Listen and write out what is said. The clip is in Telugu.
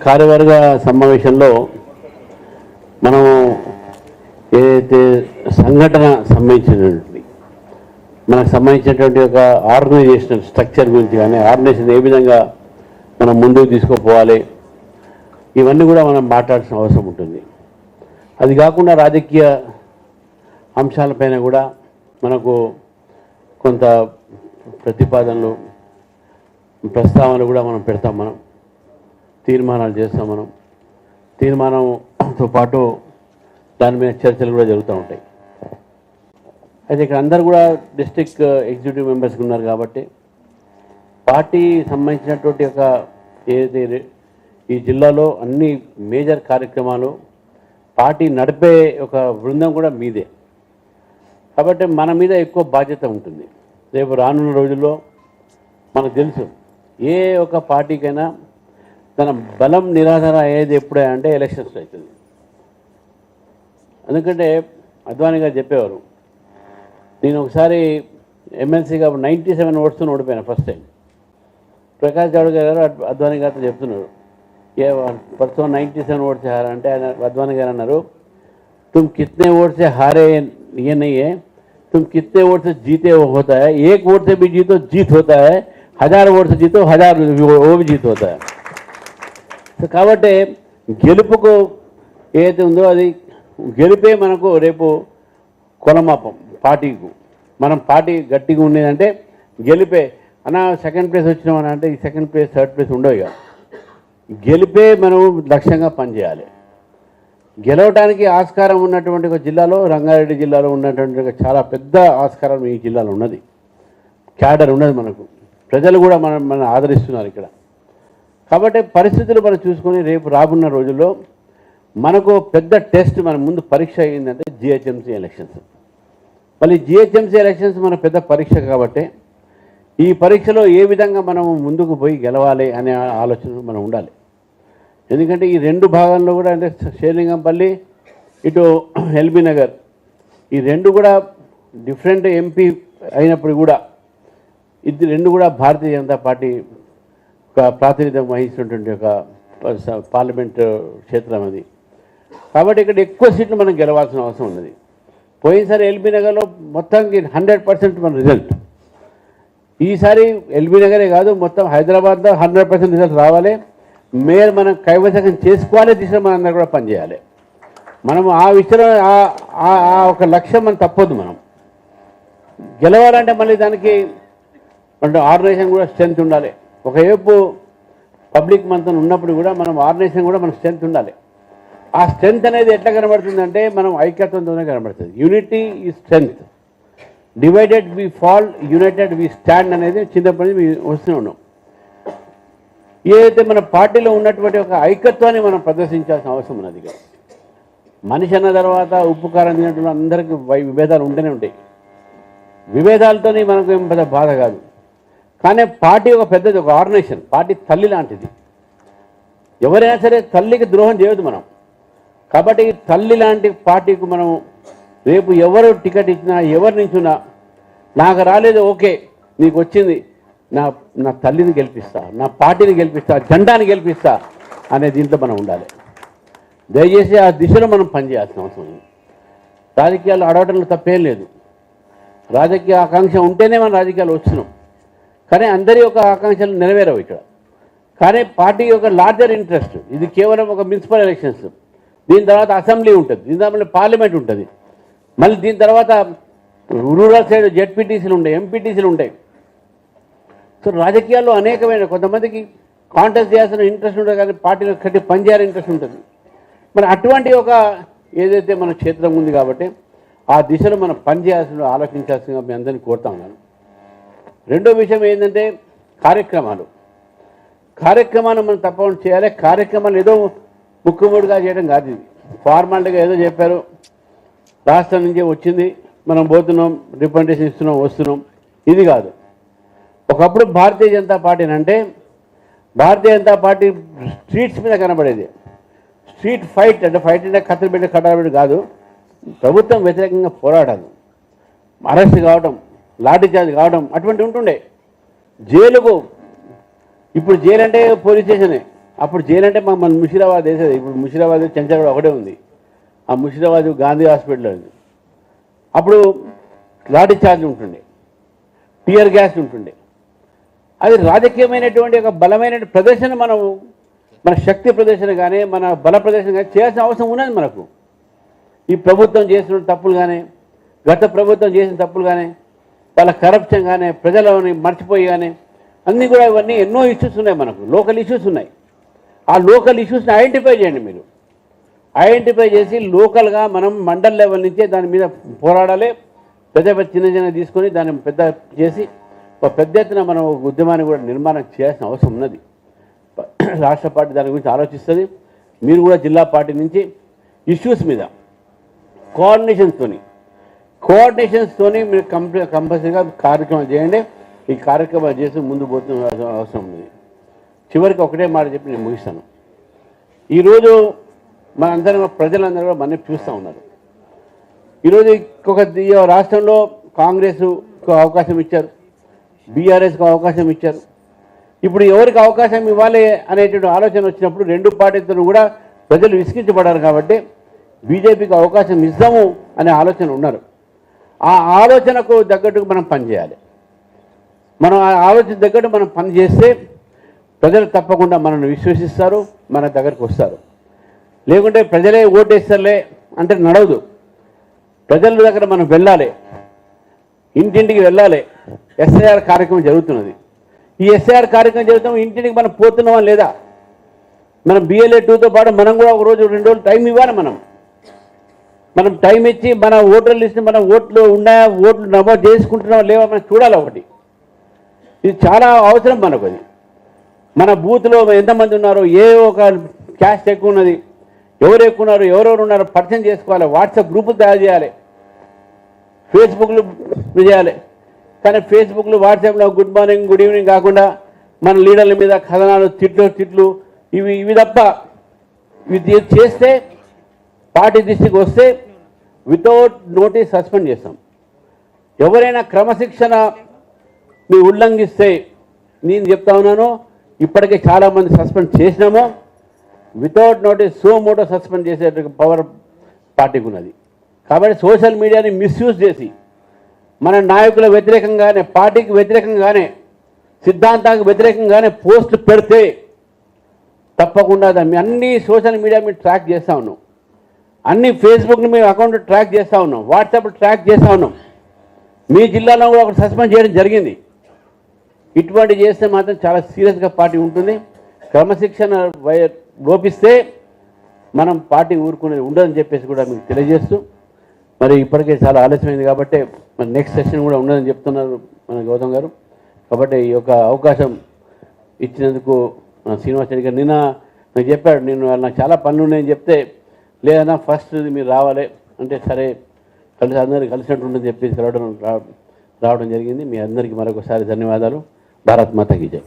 కార్యవర్గ సమావేశంలో మనం ఏదైతే సంఘటన సంబంధించినటువంటి మనకు సంబంధించినటువంటి ఒక ఆర్గనైజేషనల్ స్ట్రక్చర్ గురించి కానీ ఆర్గనైజేషన్ ఏ విధంగా మనం ముందుకు తీసుకుపోవాలి ఇవన్నీ కూడా మనం మాట్లాడాల్సిన అవసరం ఉంటుంది. అది కాకుండా రాజకీయ అంశాలపైన కూడా మనకు కొంత ప్రతిపాదనలు ప్రస్తావనలు కూడా మనం పెడతాం, మనం తీర్మానాలు చేస్తాం. మనం తీర్మానంతో పాటు దాని మీద చర్చలు కూడా జరుగుతూ ఉంటాయి. అయితే ఇక్కడ అందరు కూడా డిస్ట్రిక్ట్ ఎగ్జిక్యూటివ్ మెంబర్స్గా ఉన్నారు కాబట్టి పార్టీ సంబంధించినటువంటి ఒక ఏదైతే ఈ జిల్లాలో అన్ని మేజర్ కార్యక్రమాలు పార్టీ నడిపే ఒక బృందం కూడా మీదే కాబట్టి మన మీద ఎక్కువ బాధ్యత ఉంటుంది. రేపు రానున్న రోజుల్లో మనకు తెలుసు ఏ ఒక పార్టీకైనా తన బలం నిరాధార అయ్యేది ఎప్పుడే అంటే ఎలక్షన్స్ అవుతుంది. ఎందుకంటే అద్వానీ గారు చెప్పేవారు, నేను ఒకసారి ఎమ్మెల్సీగా 97 ఓట్స్తో ఓడిపోయాను ఫస్ట్ టైం. ప్రకాష్ జావడేకర్ గారు అద్వానీ గారితో చెప్తున్నారు, ఏ పర్సో 97 ఓట్ से हारा అంటే ఆయన అద్వానీ గారు అన్నారు, तुम कितने वोट से हारे ये नहीं है, तुम कितने वोट से जीते वो होता है, एक वोट से भी जीतो जीत होता है, 1000 वोट से जीतो 1000 वो भी जीत होता है. సో కాబట్టి గెలుపుకు ఏదైతే ఉందో అది గెలిపే మనకు రేపు కొలమాపం. పార్టీకు మనం పార్టీ గట్టిగా ఉండేదంటే గెలిపే. అన్న సెకండ్ ప్లేస్ వచ్చినామని అంటే ఈ సెకండ్ ప్లేస్ థర్డ్ ప్లేస్ ఉండవు. ఇక గెలిపే మనం లక్ష్యంగా పనిచేయాలి. గెలవడానికి ఆస్కారం ఉన్నటువంటి ఒక జిల్లాలో రంగారెడ్డి జిల్లాలో ఉన్నటువంటి చాలా పెద్ద ఆస్కారం ఈ జిల్లాలో ఉన్నది. క్యాడర్ ఉన్నది, మనకు ప్రజలు కూడా మన ఆదరిస్తున్నారు ఇక్కడ. కాబట్టి పరిస్థితులు మనం చూసుకొని రేపు రానున్న రోజుల్లో మనకు పెద్ద టెస్ట్ మన ముందు పరీక్ష అయ్యిందంటే జిహెచ్ఎంసీ ఎలక్షన్స్. మళ్ళీ జిహెచ్ఎంసీ ఎలక్షన్స్ మన పెద్ద పరీక్ష కాబట్టి ఈ పరీక్షలో ఏ విధంగా మనం ముందుకు పోయి గెలవాలి అనే ఆలోచన మనం ఉండాలి. ఎందుకంటే ఈ రెండు భాగాల్లో కూడా అంటే షేర్లింగంపల్లి ఇటు ఎల్బీ నగర్ ఈ రెండు కూడా డిఫరెంట్ ఎంపీ అయినప్పుడు కూడా ఇది రెండు కూడా భారతీయ జనతా పార్టీ ఒక ప్రాతినిధ్యం వహిస్తున్నటువంటి ఒక పార్లమెంట్ క్షేత్రం అది. కాబట్టి ఇక్కడ ఎక్కువ సీట్లు మనం గెలవాల్సిన అవసరం ఉన్నది. పోయినసారి ఎల్బీ నగర్లో మొత్తానికి 100% మన రిజల్ట్. ఈసారి ఎల్బీ నగరే కాదు మొత్తం హైదరాబాద్లో 100% రిజల్ట్ రావాలి. మేయర్ మనం కైవసం చేసుకోవాలి, దిశలో మనం అందరూ కూడా పనిచేయాలి. మనం ఆ విషయంలో ఆ ఒక లక్ష్యం మనం తప్పొద్దు. మనం గెలవాలంటే మళ్ళీ దానికి అంటే ఆర్గనైజేషన్ కూడా స్ట్రెంత్ ఉండాలి. ఒకవైపు పబ్లిక్ మనతో ఉన్నప్పుడు కూడా మనం ఆర్గనైజేషన్ కూడా మన స్ట్రెంత్ ఉండాలి. ఆ స్ట్రెంత్ అనేది ఎట్లా కనబడుతుందంటే మనం ఐక్యత్వంతోనే కనబడుతుంది. Unity is strength, divided we fall, united we stand అనేది చిన్నప్పటి నుంచి వస్తూనే ఉన్నాం. ఏదైతే మన పార్టీలో ఉన్నటువంటి ఒక ఐక్యత్వాన్ని మనం ప్రదర్శించాల్సిన అవసరం ఉన్నది. మనిషి అన్న తర్వాత ఉప్పు కారం తినట్లు అందరికీ విభేదాలు ఉంటూనే ఉంటాయి. విభేదాలతోనే మనకు ఏం పెద్ద బాధ కాదు. కానీ పార్టీ ఒక పెద్దది, ఒక ఆర్గనైజేషన్, పార్టీ తల్లి లాంటిది. ఎవరైనా సరే తల్లికి ద్రోహం చేయొద్దు మనం. కాబట్టి తల్లి లాంటి పార్టీకి మనం రేపు ఎవరు టికెట్ ఇచ్చినా ఎవరి నుంచున్నా నాకు రాలేదు ఓకే, నీకు వచ్చింది, నా తల్లిని గెలిపిస్తా, నా పార్టీని గెలిపిస్తా, జెండాని గెలిపిస్తా అనే దీంట్లో మనం ఉండాలి. దయచేసి ఆ దిశలో మనం పనిచేయాల్సిన అవసరం ఉంది. రాజకీయాలు అడవటంలో తప్పేం లేదు. రాజకీయ ఆకాంక్ష ఉంటేనే మనం రాజకీయాలు వచ్చినాం. కానీ అందరి యొక్క ఆకాంక్షలు నెరవేరవు ఇక్కడ. కానీ పార్టీ యొక్క లార్జర్ ఇంట్రెస్ట్ ఇది కేవలం ఒక మున్సిపల్ ఎలక్షన్స్, దీని తర్వాత అసెంబ్లీ ఉంటుంది, దీని తర్వాత పార్లమెంట్ ఉంటుంది, మళ్ళీ దీని తర్వాత రూరల్ సైడ్ జెడ్పీటీసీలు ఉంటాయి, ఎంపీటీసీలు ఉంటాయి. సో రాజకీయాల్లో అనేకమైన కొంతమందికి కాంటెస్ట్ చేయాల్సిన ఇంట్రెస్ట్ ఉంటుంది, కానీ పార్టీలో కట్టి పనిచేయాలని ఇంట్రెస్ట్ ఉంటుంది. మరి అటువంటి ఒక ఏదైతే మన క్షేత్రం ఉంది కాబట్టి ఆ దిశలో మనం పనిచేయాల్సిన ఆలోచించాల్సిందిగా మీ అందరినీ కోరుతా ఉన్నాను. రెండో విషయం ఏంటంటే కార్యక్రమాలు మనం తప్పకుండా చేయాలి. కార్యక్రమాలు ఏదో ముక్కుముడిగా చేయడం కాదు. ఇది ఫార్మాలిటీగా ఏదో చెప్పారు, రాష్ట్రం నుంచి వచ్చింది, మనం పోతున్నాం, రిప్రజెంటేషన్ ఇస్తున్నాం, వస్తున్నాం, ఇది కాదు. ఒకప్పుడు భారతీయ జనతా పార్టీని అంటే భారతీయ జనతా పార్టీ స్ట్రీట్స్ మీద కనబడేది. స్ట్రీట్ ఫైట్ అంటే ఫైట్ అంటే కత్తిరి పెట్టి కట్టాలి కాదు, ప్రభుత్వం వ్యతిరేకంగా పోరాడాలి, అరెస్ట్ కావడం, లాఠీ చార్జ్ కావడం అటువంటి ఉంటుండే. జైలుకు ఇప్పుడు జైలు అంటే పోలీస్ స్టేషనే, అప్పుడు జైలు అంటే మన ముషిరాబాద్ వేసేది. ఇప్పుడు ముషిరాబాద్ చెంచగడ ఒకటే ఉంది. ఆ ముషిరాబాద్ గాంధీ హాస్పిటల్ ఉంది. అప్పుడు లాఠీ చార్జ్ ఉంటుండే, టియర్ గ్యాస్ ఉంటుండే. అది రాజకీయమైనటువంటి ఒక బలమైన ప్రదర్శన మన శక్తి ప్రదర్శన కానీ మన బల ప్రదర్శన కానీ చేయాల్సిన అవసరం ఉన్నది మనకు. ఈ ప్రభుత్వం చేసిన తప్పులు కానీ, గత ప్రభుత్వం చేసిన తప్పులు కానీ, వాళ్ళ కరప్షన్ కానీ, ప్రజలని మర్చిపోయి కానీ అన్నీ కూడా ఇవన్నీ ఎన్నో ఇష్యూస్ ఉన్నాయి. మనకు లోకల్ ఇష్యూస్ ఉన్నాయి. ఆ లోకల్ ఇష్యూస్ని ఐడెంటిఫై చేయండి. మీరు ఐడెంటిఫై చేసి లోకల్గా మనం మండల్ లెవెల్ నుంచే దాని మీద పోరాడాలి. చిన్న తీసుకొని దాన్ని పెద్ద చేసి ఒక పెద్ద ఎత్తున మనం ఉద్యమాన్ని కూడా నిర్మాణం చేయాల్సిన అవసరం ఉన్నది. రాష్ట్ర పార్టీ దాని గురించి ఆలోచిస్తుంది. మీరు కూడా జిల్లా పార్టీ నుంచి ఇష్యూస్ మీద కోఆర్డినేషన్స్తోని మీరు కంపల్సరీగా కార్యక్రమం చేయండి. ఈ కార్యక్రమాలు చేసి ముందు పోతున్న అవసరం ఉంది. చివరికి ఒకటే మాట చెప్పి నేను ముగిస్తాను. ఈరోజు మనందరం ప్రజలందరూ కూడా మనని చూస్తూ ఉన్నారు. ఈరోజు రాష్ట్రంలో కాంగ్రెస్కు అవకాశం ఇచ్చారు, బీఆర్ఎస్కు అవకాశం ఇచ్చారు. ఇప్పుడు ఎవరికి అవకాశం ఇవ్వాలి అనేటువంటి ఆలోచన వచ్చినప్పుడు రెండు పార్టీలతో కూడా ప్రజలు విసిగించబడారు. కాబట్టి బీజేపీకి అవకాశం ఇద్దాము అనే ఆలోచన ఉన్నారు. ఆ ఆలోచనకు తగ్గట్టుగా మనం పనిచేయాలి. మనం ఆ ఆలోచన తగ్గట్టు మనం పని చేస్తే ప్రజలు తప్పకుండా మనల్ని విశ్వసిస్తారు, మన దగ్గరకు వస్తారు. లేకుంటే ప్రజలే ఓటేస్తారులే అంటే నడవదు. ప్రజల దగ్గర మనం వెళ్ళాలి, ఇంటింటికి వెళ్ళాలి. ఎస్ఐఆర్ కార్యక్రమం జరుగుతున్నది. ఈ ఎస్ఐఆర్ కార్యక్రమం జరుగుతాం, ఇంటింటికి మనం పోతున్నామా లేదా? మనం BLA 2తో పాటు మనం కూడా ఒక రోజు 2 రోజులు టైం ఇవ్వాలి. మనం టైం ఇచ్చి మన ఓటర్ లిస్ట్ మన ఓట్లు ఉన్నాయా, ఓట్లు నమోదు చేసుకుంటున్నామా లేవా మనం చూడాలి. ఒకటి ఇది చాలా అవసరం మనకు. అది మన బూత్లో ఎంతమంది ఉన్నారో, ఏ ఒక క్యాస్ట్ ఎక్కువ ఉన్నది, ఎవరు ఎక్కువ ఉన్నారు, ఎవరెవరు ఉన్నారో పరిచయం చేసుకోవాలి. వాట్సాప్ గ్రూపులు తయారు చేయాలి, ఫేస్బుక్లు చేయాలి. కానీ ఫేస్బుక్లు వాట్సాప్లో గుడ్ మార్నింగ్ గుడ్ ఈవినింగ్ కాకుండా మన లీడర్ల మీద కథనాలు తిట్లు ఇవి తప్ప ఇవి చేస్తే పార్టీ దృష్టికి వస్తే వితౌట్ నోటీస్ సస్పెండ్ చేస్తాం. ఎవరైనా క్రమశిక్షణ మీ ఉల్లంఘిస్తే నేను చెప్తా ఉన్నాను, ఇప్పటికే చాలామంది సస్పెండ్ చేసినాము. వితౌట్ నోటీస్ మోటో సస్పెండ్ చేసే పవర్ పార్టీకి ఉన్నది. కాబట్టి సోషల్ మీడియాని మిస్యూజ్ చేసి మన నాయకుల వ్యతిరేకంగానే, పార్టీకి వ్యతిరేకంగానే, సిద్ధాంతానికి వ్యతిరేకంగానే పోస్టులు పెడితే తప్పకుండా అన్ని సోషల్ మీడియా మీరు ట్రాక్ చేస్తూ ఉన్నాం, అన్ని ఫేస్బుక్ని మీ అకౌంట్ ట్రాక్ చేస్తూ ఉన్నాం, వాట్సాప్ ట్రాక్ చేస్తూ ఉన్నాం. మీ జిల్లాలో కూడా ఒకటి సస్పెండ్ చేయడం జరిగింది. ఇటువంటి చేస్తే మాత్రం చాలా సీరియస్గా పార్టీ ఉంటుంది. క్రమశిక్షణ లోపిస్తే మనం పార్టీ ఊరుకునేది ఉండదని చెప్పేసి కూడా మీకు తెలియజేస్తూ, మరి ఇప్పటికే చాలా ఆలస్యమైంది కాబట్టి మరి నెక్స్ట్ సెషన్ కూడా ఉండదని చెప్తున్నారు మన గౌతమ్ గారు. కాబట్టి ఈ యొక్క అవకాశం ఇచ్చినందుకు శ్రీనివాస్ రెడ్డి గారు నిన్న నాకు చెప్పాడు, నేను నాకు చాలా పనులు ఉన్నాయని చెప్తే లేదన్నా ఫస్ట్ మీరు రావాలి అంటే సరే అందరికీ కలిసినట్టు ఉంటుందని చెప్పేసి రావడం జరిగింది. మీ అందరికీ మరొకసారి ధన్యవాదాలు. భారత్ మాతా కీ జై.